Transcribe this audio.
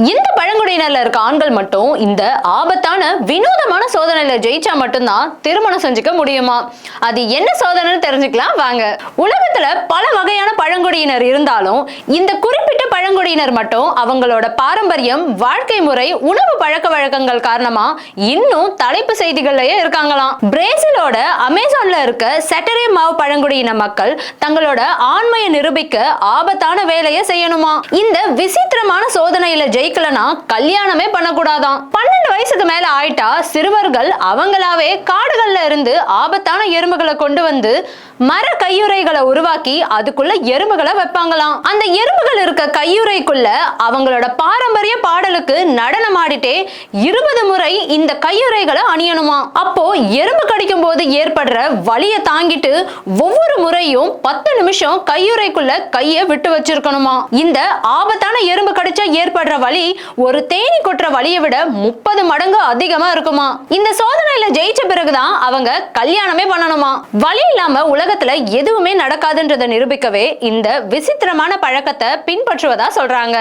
இந்த பழங்குடியினர்ல இருக்க ஆண்கள் மட்டும் இந்த ஆபத்தான வினோதமான சோதனையில ஜெயிச்சா மட்டும்தான் திருமணம் செஞ்சுக்க முடியுமா? அது என்ன சோதனைன்னு தெரிஞ்சுக்கலாம் வாங்க. உலகத்துல பல வகையான பழங்குடியினர் இருந்தாலும் இந்த குறிப்பிட்ட பழங்குடியினர் மட்டும் அவங்களோட பாரம்பரியம், வாழ்க்கை முறை, உணவு பழக்க வழக்கங்கள் காரணமா இன்னும் தலைப்பு செய்திகள்லயே இருக்காங்களாம். பிரேசிலோட அமேசான்ல இருக்க செட்டரே மாவ் பழங்குடியின மக்கள் தங்களோட ஆண்மையை நிரூபிக்க ஆபத்தான வேலையை செய்யணுமா. இந்த விசித்திரமான சோதனையில ஜெயிக்கலனா கல்யாணமே பண்ணக்கூடாதாம். 12 வயசுக்கு மேல ஆயிட்டா சிறுவர்கள் அவங்களாவே காடுகள்ல இருந்து ஆபத்தான எறும்புகளை கொண்டு வந்து மர கையுறைகளை உருவாக்கி அதுக்குள்ள எறும்புகளை வைப்பாங்களாம். அந்த எறும்புகள் இருக்க கையுறைக்குள்ள அவங்களோட பாரம்பரிய பாடலுக்கு நடனம் ஆடிட்டே 20 முறை இந்த கையுறைகளை அணியணுமா. அப்போ எறும்பு கடிக்கும் போது ஏற்படுற வலியை தாங்கிட்டு ஒவ்வொரு முறையும் 10 நிமிஷம் கையுறைக்குள்ள கையை விட்டு வச்சிருக்கணுமா. இந்த ஆபத்தான எறும்பு கடிச்சா ஏற்படுற வலி ஒரு தேனி கொட்டுற வலியை விட 30 மடங்கு அதிகமா இருக்குமா. இந்த சோதனையில ஜெயிச்ச பிறகுதான் அவங்க கல்யாணமே பண்ணணுமா. வலி இல்லாம உலகத்துல எதுவுமே நடக்காதுன்றதை நிரூபிக்கவே இந்த விசித்திரமான பழக்கத்தை பின்பற்றுவதா சொல்றாங்க.